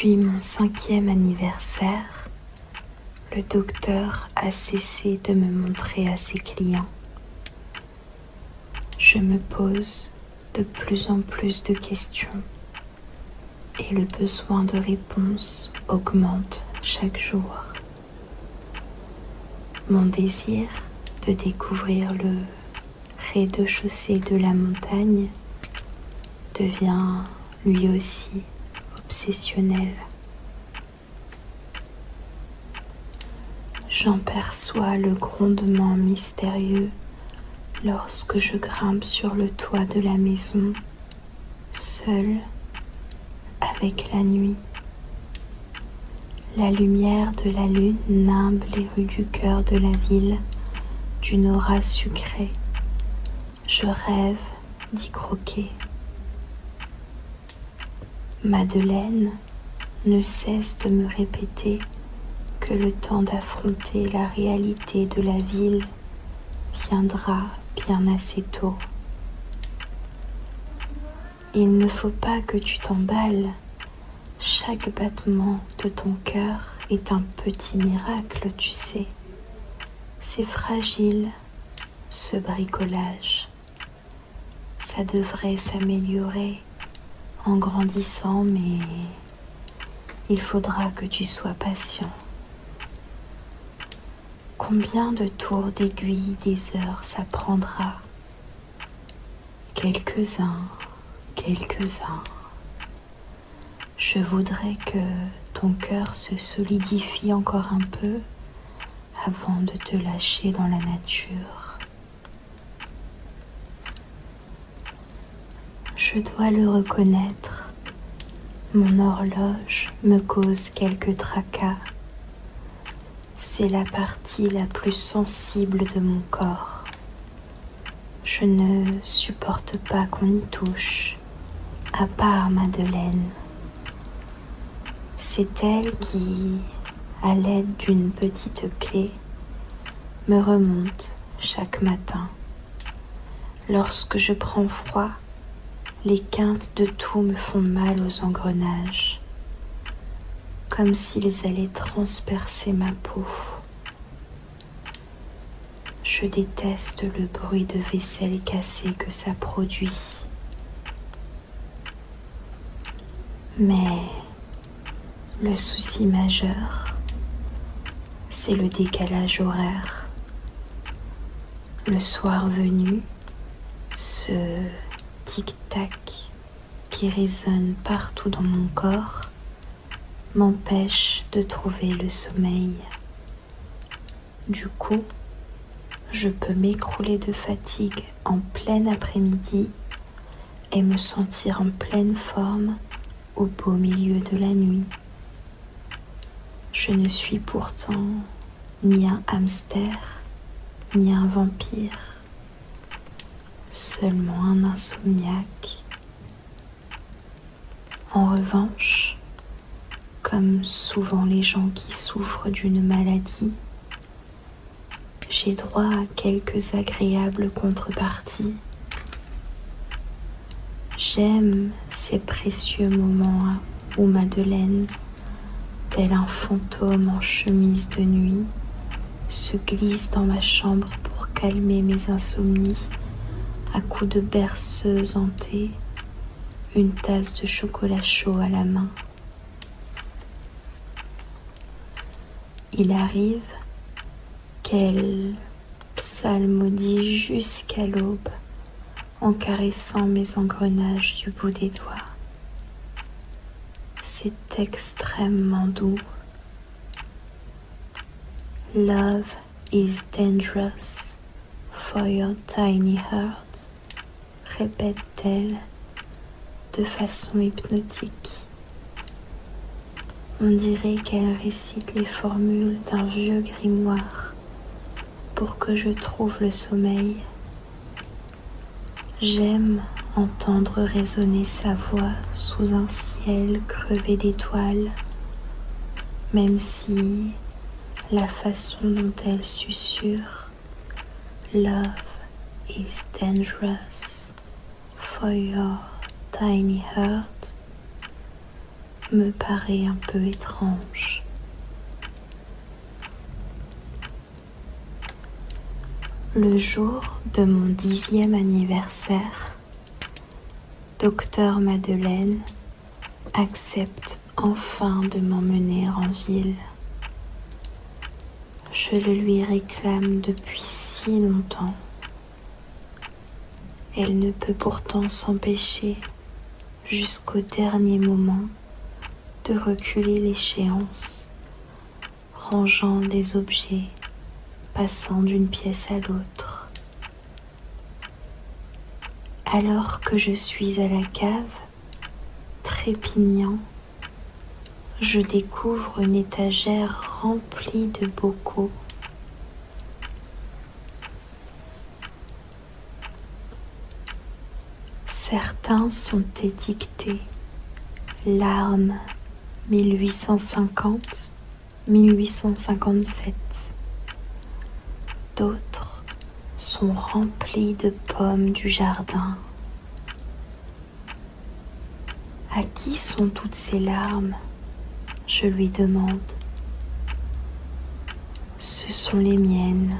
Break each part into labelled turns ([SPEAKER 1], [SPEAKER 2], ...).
[SPEAKER 1] Depuis mon 5e anniversaire, le docteur a cessé de me montrer à ses clients. Je me pose de plus en plus de questions et le besoin de réponses augmente chaque jour. Mon désir de découvrir le rez-de-chaussée de la montagne devient lui aussi obsessionnel. J'en perçois le grondement mystérieux lorsque je grimpe sur le toit de la maison, seule, avec la nuit. La lumière de la lune nimbe les rues du cœur de la ville d'une aura sucrée. Je rêve d'y croquer. Madeleine ne cesse de me répéter que le temps d'affronter la réalité de la ville viendra bien assez tôt. Il ne faut pas que tu t'emballes. Chaque battement de ton cœur est un petit miracle, tu sais. C'est fragile, ce bricolage. Ça devrait s'améliorer en grandissant, mais il faudra que tu sois patient. Combien de tours d'aiguille des heures ça prendra? Quelques-uns. Je voudrais que ton cœur se solidifie encore un peu avant de te lâcher dans la nature. Je dois le reconnaître, mon horloge me cause quelques tracas. C'est la partie la plus sensible de mon corps. Je ne supporte pas qu'on y touche, à part Madeleine. C'est elle qui, à l'aide d'une petite clé, me remonte chaque matin. Lorsque je prends froid, les quintes de tout me font mal aux engrenages, comme s'ils allaient transpercer ma peau. Je déteste le bruit de vaisselle cassée que ça produit. Mais le souci majeur, c'est le décalage horaire. Le soir venu, ce tic-tac qui résonne partout dans mon corps m'empêche de trouver le sommeil. Du coup, je peux m'écrouler de fatigue en plein après-midi et me sentir en pleine forme au beau milieu de la nuit. Je ne suis pourtant ni un hamster, ni un vampire, seulement un insomniaque. En revanche, comme souvent les gens qui souffrent d'une maladie, j'ai droit à quelques agréables contreparties. J'aime ces précieux moments où Madeleine, tel un fantôme en chemise de nuit, se glisse dans ma chambre pour calmer mes insomnies à coups de berceuse en thé, une tasse de chocolat chaud à la main. Il arrive qu'elle psalmodie jusqu'à l'aube en caressant mes engrenages du bout des doigts. C'est extrêmement doux. Love is dangerous for your tiny heart, répète-t-elle de façon hypnotique. On dirait qu'elle récite les formules d'un vieux grimoire pour que je trouve le sommeil. J'aime entendre résonner sa voix sous un ciel crevé d'étoiles, même si la façon dont elle susurre Love is dangerous for your tiny heart me paraît un peu étrange. Le jour de mon 10e anniversaire, Docteur Madeleine accepte enfin de m'emmener en ville. Je le lui réclame depuis si longtemps. Elle ne peut pourtant s'empêcher, jusqu'au dernier moment, de reculer l'échéance, rangeant les objets, passant d'une pièce à l'autre. Alors que je suis à la cave, trépignant, je découvre une étagère remplie de bocaux. Certains sont étiquetés larmes 1850-1857. D'autres sont remplis de pommes du jardin. À qui sont toutes ces larmes ? Je lui demande. Ce sont les miennes.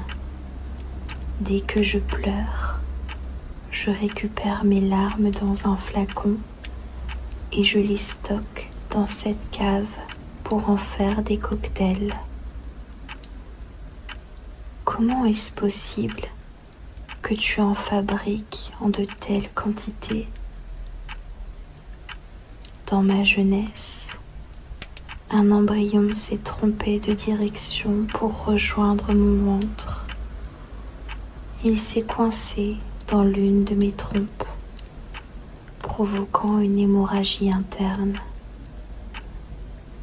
[SPEAKER 1] Dès que je pleure, je récupère mes larmes dans un flacon et je les stocke dans cette cave pour en faire des cocktails. Comment est-ce possible que tu en fabriques en de telles quantités ? Dans ma jeunesse, un embryon s'est trompé de direction pour rejoindre mon ventre. Il s'est coincé dans l'une de mes trompes, provoquant une hémorragie interne.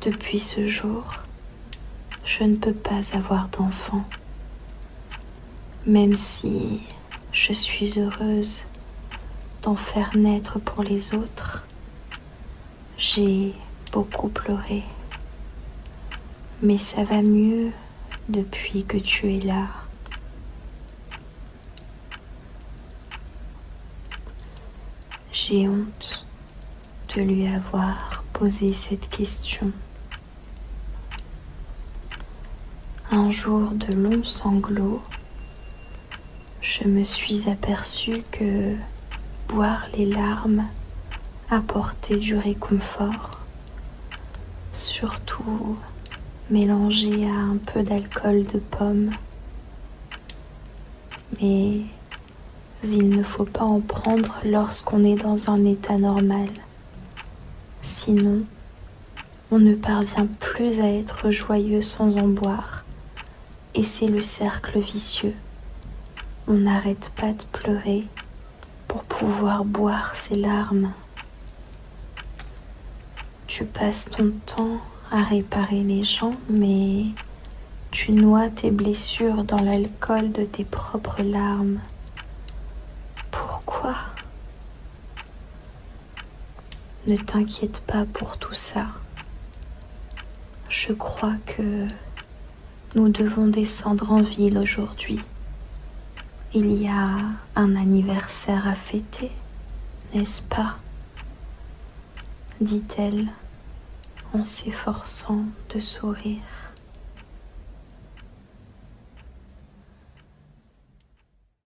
[SPEAKER 1] Depuis ce jour, je ne peux pas avoir d'enfant, même si je suis heureuse d'en faire naître pour les autres. J'ai beaucoup pleuré, mais ça va mieux depuis que tu es là. J'ai honte de lui avoir posé cette question. Un jour de longs sanglots, je me suis aperçue que boire les larmes apportait du réconfort, surtout mélangé à un peu d'alcool de pomme. Mais il ne faut pas en prendre lorsqu'on est dans un état normal. Sinon, on ne parvient plus à être joyeux sans en boire. Et c'est le cercle vicieux. On n'arrête pas de pleurer pour pouvoir boire ses larmes. Tu passes ton temps à réparer les gens, mais tu noies tes blessures dans l'alcool de tes propres larmes. Pourquoi ? Ne t'inquiète pas pour tout ça. Je crois que nous devons descendre en ville aujourd'hui. Il y a un anniversaire à fêter, n'est-ce pas ? Dit-elle en s'efforçant de sourire.